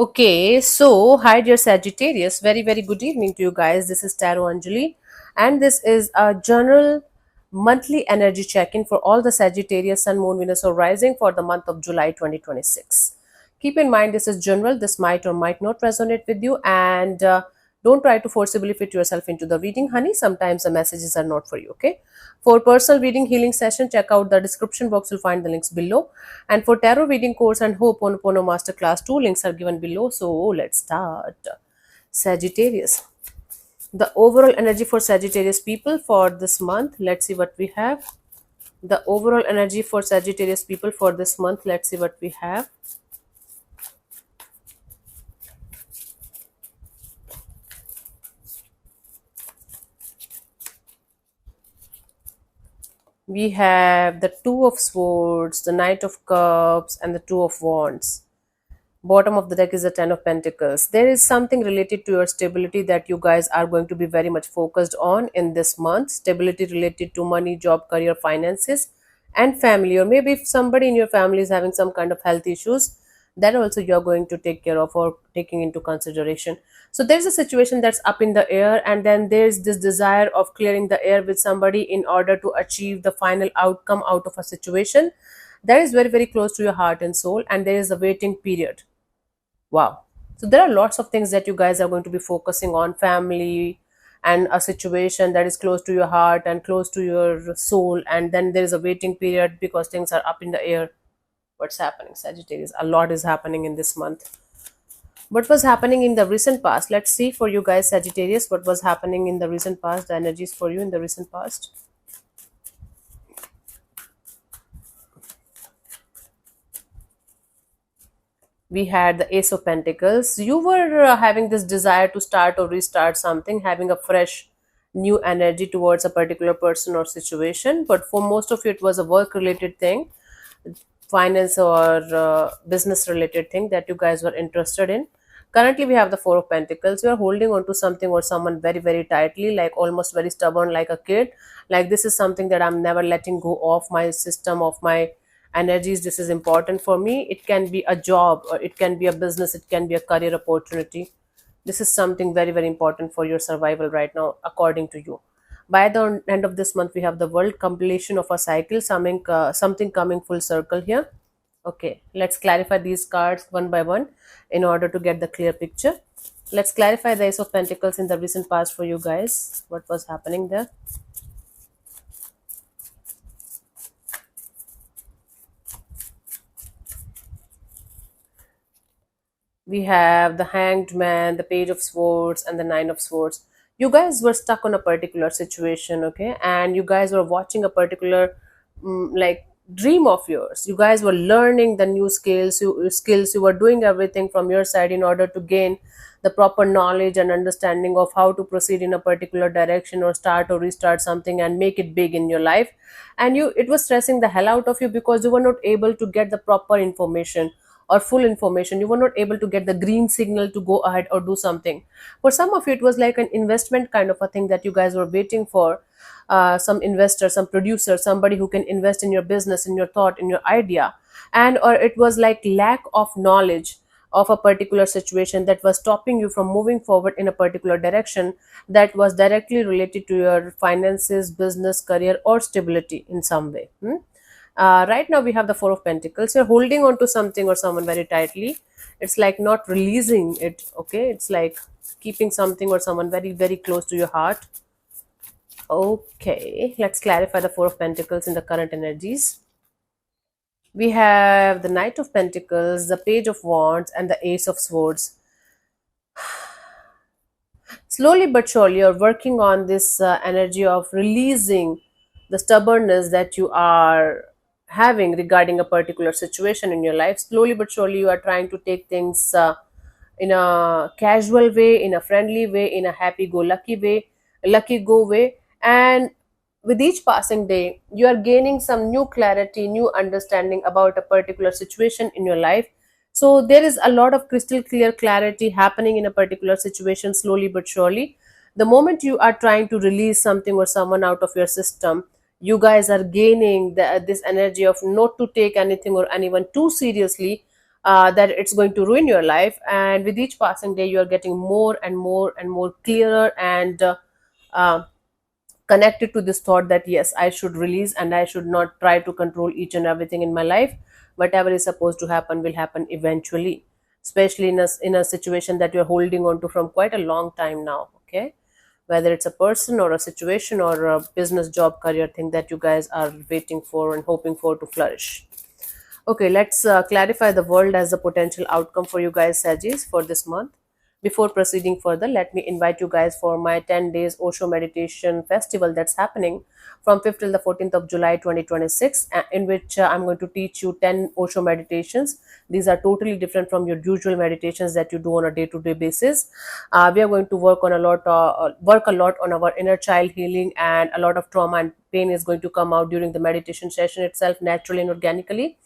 Okay, so hi dear Sagittarius, very good evening to you guys. This is Taro Anjali, and this is a general monthly energy check-in for all the Sagittarius Sun, Moon, Venus, or Rising for the month of July 2026. Keep in mind this is general. This might or might not resonate with you, and don't try to forcibly fit yourself into the reading, honey. Sometimes the messages are not for you. Okay. For personal reading healing session, check out the description box. You'll find the links below. And for tarot reading course and Ho'oponopono masterclass, two links are given below. So let's start. Sagittarius. The overall energy for Sagittarius people for this month. Let's see what we have. The overall energy for Sagittarius people for this month. Let's see what we have. We have the Two of Swords, the Knight of Cups, and the Two of Wands. Bottom of the deck is the Ten of Pentacles. There is something related to your stability that you guys are going to be very much focused on in this month. Stability related to money, job, career, finances, and family. Or maybe if somebody in your family is having some kind of health issues, that also you're going to take care of or taking into consideration. So there's a situation that's up in the air, and then there's this desire of clearing the air with somebody in order to achieve the final outcome out of a situation that is very close to your heart and soul, and there is a waiting period. Wow. So there are lots of things that you guys are going to be focusing on: family and a situation that is close to your heart and close to your soul. And then there is a waiting period because things are up in the air. What's happening, Sagittarius? A lot is happening in this month. What was happening in the recent past? Let's see for you guys, Sagittarius, what was happening in the recent past, the energies for you in the recent past. We had the Ace of Pentacles. You were having this desire to start or restart something, having a fresh new energy towards a particular person or situation, but for most of you it was a work related thing, finance or business related thing that you guys were interested in. Currently we have the Four of Pentacles. You are holding on to something or someone very tightly, like almost very stubborn, like a kid. Like, this is something that I'm never letting go of my system, of my energies. This is important for me. It can be a job, or it can be a business, it can be a career opportunity. This is something very important for your survival right now, according to you. By the end of this month, we have the world completion of a cycle, something coming full circle here. Okay, let's clarify these cards one by one in order to get the clear picture. Let's clarify the Ace of Pentacles in the recent past for you guys. What was happening there? We have the Hanged Man, the Page of Swords, and the Nine of Swords. You guys were stuck on a particular situation, okay, and you guys were watching a particular like dream of yours. You guys were learning the new skills. You were doing everything from your side in order to gain the proper knowledge and understanding of how to proceed in a particular direction, or start or restart something and make it big in your life. And you, it was stressing the hell out of you because you were not able to get the proper information or full information. You were not able to get the green signal to go ahead or do something. For some of you it was like an investment kind of a thing that you guys were waiting for. Some investor, some producer, somebody who can invest in your business, in your thought, in your idea. And or it was like lack of knowledge of a particular situation that was stopping you from moving forward in a particular direction that was directly related to your finances, business, career, or stability in some way. Right now we have the Four of Pentacles. You're holding on to something or someone very tightly. It's like not releasing it. Okay, it's like keeping something or someone very close to your heart. Okay, let's clarify the Four of Pentacles in the current energies. We have the Knight of Pentacles, the Page of Wands, and the Ace of Swords. Slowly but surely, you're working on this energy of releasing the stubbornness that you are having regarding a particular situation in your life. Slowly but surely, you are trying to take things in a casual way, in a friendly way, in a happy go lucky way, lucky go way. And with each passing day, you are gaining some new clarity, new understanding about a particular situation in your life. So there is a lot of crystal clear clarity happening in a particular situation, slowly but surely. The moment you are trying to release something or someone out of your system, you guys are gaining this energy of not to take anything or anyone too seriously, that it's going to ruin your life, and with each passing day you are getting more and more and more clearer and uh, connected to this thought that yes, I should release and I should not try to control each and everything in my life. Whatever is supposed to happen will happen eventually, especially in a situation that you're holding on to from quite a long time now. Okay, whether it's a person or a situation or a business job career thing that you guys are waiting for and hoping for to flourish. Okay, let's clarify the world as a potential outcome for you guys, Sagis, for this month. Before proceeding further, let me invite you guys for my 10 days Osho Meditation Festival that's happening from 5th till the 14th of July 2026, in which I'm going to teach you 10 Osho meditations. These are totally different from your usual meditations that you do on a day-to-day basis. We are going to work a lot on our inner child healing, and a lot of trauma and pain is going to come out during the meditation session itself, naturally and organically.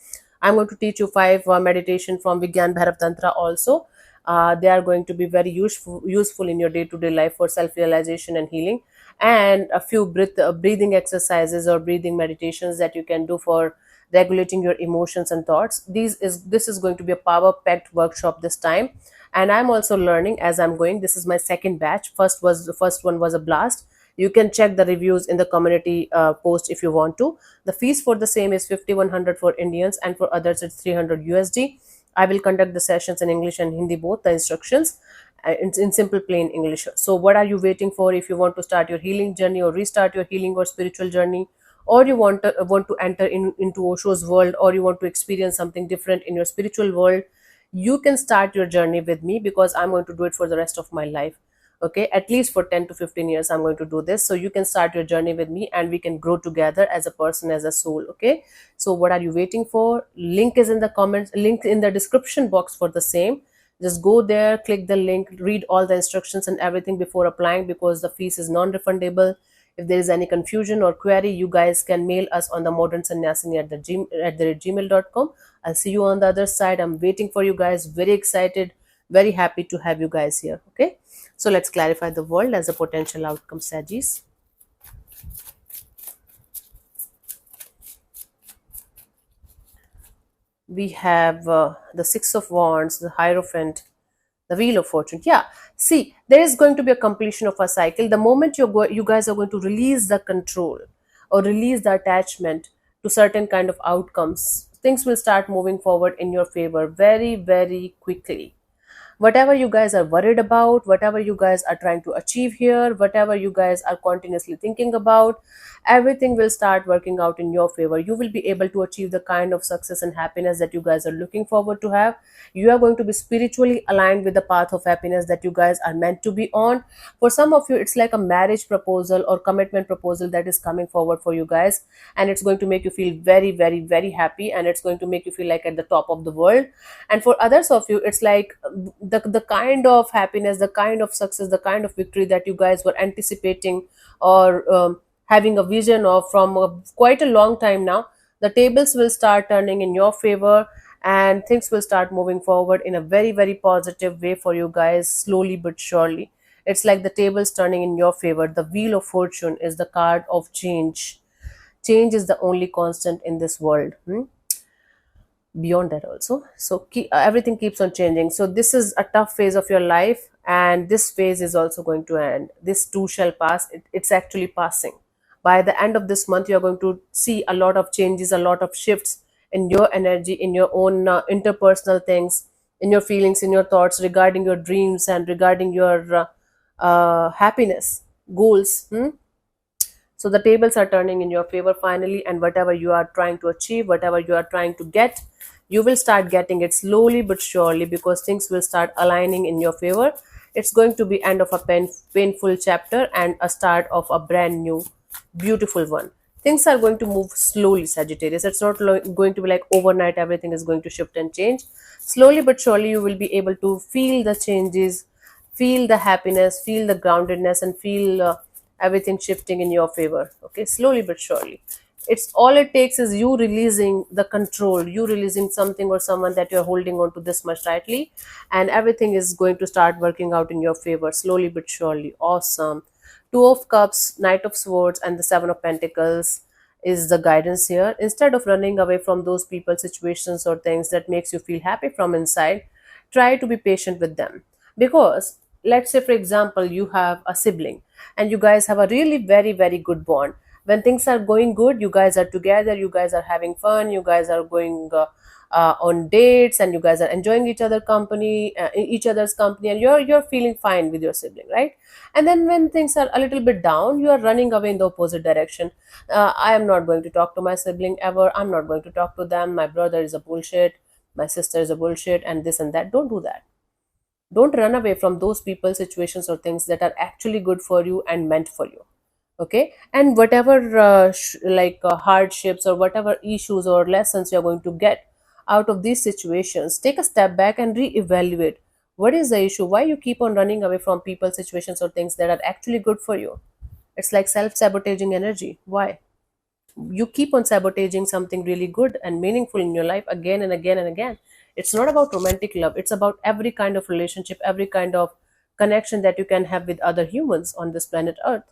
I'm going to teach you five meditation from Vigyan Bhairav Tantra also. They are going to be very useful in your day-to-day life for self-realization and healing, and a few breathing exercises or breathing meditations that you can do for regulating your emotions and thoughts. This is going to be a power-packed workshop this time, and I'm also learning as I'm going. This is my second batch. The first one was a blast. You can check the reviews in the community post if you want to. The fees for the same is 5100 for Indians, and for others it's 300 USD. I will conduct the sessions in English and Hindi both, the instructions in simple plain English. So what are you waiting for? If you want to start your healing journey or restart your healing or spiritual journey, or you want to enter into Osho's world, or you want to experience something different in your spiritual world, you can start your journey with me, because I'm going to do it for the rest of my life. Okay, at least for 10 to 15 years I'm going to do this. So you can start your journey with me and we can grow together as a person, as a soul. Okay, so what are you waiting for? Link is in the comments, link in the description box for the same. Just go there, click the link, read all the instructions and everything before applying, because the fees is non-refundable. If there is any confusion or query, you guys can mail us on the modern sannyasini at the gmail.com. I'll see you on the other side. I'm waiting for you guys, very excited, very happy to have you guys here. Okay, so let's clarify the world as a potential outcome, Sagis. We have the Six of Wands, the Hierophant, the Wheel of Fortune. Yeah, see, there is going to be a completion of a cycle. The moment you guys are going to release the control or release the attachment to certain kind of outcomes, things will start moving forward in your favor very, very quickly. Whatever you guys are worried about, whatever you guys are trying to achieve here, whatever you guys are continuously thinking about, everything will start working out in your favor. You will be able to achieve the kind of success and happiness that you guys are looking forward to have. You are going to be spiritually aligned with the path of happiness that you guys are meant to be on. For some of you, it's like a marriage proposal or commitment proposal that is coming forward for you guys, and it's going to make you feel very, very, very happy, and it's going to make you feel like at the top of the world. And for others of you, it's like the kind of happiness, the kind of success, the kind of victory that you guys were anticipating or having a vision of from quite a long time now. The tables will start turning in your favor, and things will start moving forward in a very, very positive way for you guys, slowly but surely. It's like the tables turning in your favor. The Wheel of Fortune is the card of change. Change is the only constant in this world. Beyond that also, so everything keeps on changing. So this is a tough phase of your life, and this phase is also going to end. This too shall pass. It's actually passing. By the end of this month, you're going to see a lot of changes, a lot of shifts in your energy, in your own interpersonal things, in your feelings, in your thoughts, regarding your dreams and regarding your happiness goals. So the tables are turning in your favor finally, and whatever you are trying to achieve, whatever you are trying to get, you will start getting it slowly but surely, because things will start aligning in your favor. It's going to be end of a painful chapter and a start of a brand new, beautiful one. Things are going to move slowly, Sagittarius. It's not going to be like overnight, everything is going to shift and change. Slowly but surely, you will be able to feel the changes, feel the happiness, feel the groundedness, and feel everything shifting in your favor. Okay, slowly but surely. It's all it takes is you releasing the control, you releasing something or someone that you're holding on to this much tightly, and everything is going to start working out in your favor, slowly but surely. Awesome. Two of Cups, Knight of Swords, and the Seven of Pentacles is the guidance here. Instead of running away from those people, situations, or things that makes you feel happy from inside, try to be patient with them. Because let's say, for example, you have a sibling and you guys have a really very very good bond. When things are going good, you guys are together, you guys are having fun, you guys are going on dates, and you guys are enjoying each other's company, and you're feeling fine with your sibling, right? And then when things are a little bit down, you are running away in the opposite direction. I am not going to talk to my sibling ever, I'm not going to talk to them, my brother is a bullshit, my sister is a bullshit, and this and that. Don't do that. Don't run away from those people, situations, or things that are actually good for you and meant for you. Okay, and whatever hardships or whatever issues or lessons you're going to get out of these situations, take a step back and re-evaluate what is the issue, why you keep on running away from people, situations, or things that are actually good for you. It's like self-sabotaging energy. Why you keep on sabotaging something really good and meaningful in your life again and again and again? It's not about romantic love, it's about every kind of relationship, every kind of connection that you can have with other humans on this planet earth.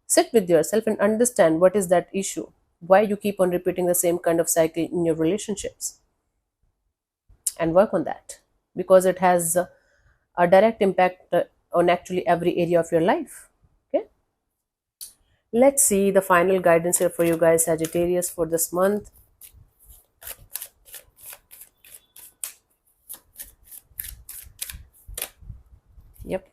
Sit with yourself and understand what is that issue, why you keep on repeating the same kind of cycle in your relationships, and work on that, because it has a direct impact on actually every area of your life. Okay, let's see the final guidance here for you guys, Sagittarius, for this month. Yep.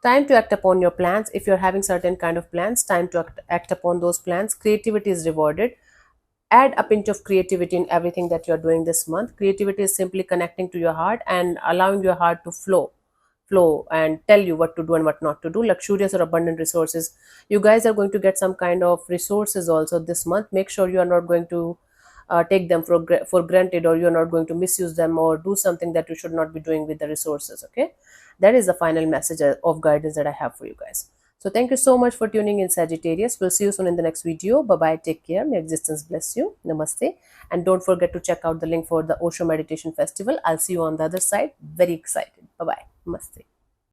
Time to act upon your plans. If you're having certain kind of plans, time to act upon those plans. Creativity is rewarded. Add a pinch of creativity in everything that you're doing this month. Creativity is simply connecting to your heart and allowing your heart to flow and tell you what to do and what not to do. Luxurious or abundant resources, you guys are going to get some kind of resources also this month. Make sure you are not going to take them for granted, or you're not going to misuse them or do something that you should not be doing with the resources. Okay, that is the final message of guidance that I have for you guys. So thank you so much for tuning in, Sagittarius. We'll see you soon in the next video. Bye bye, take care, may existence bless you, namaste. And don't forget to check out the link for the Osho Meditation Festival. I'll see you on the other side. Very excited. Bye bye, namaste.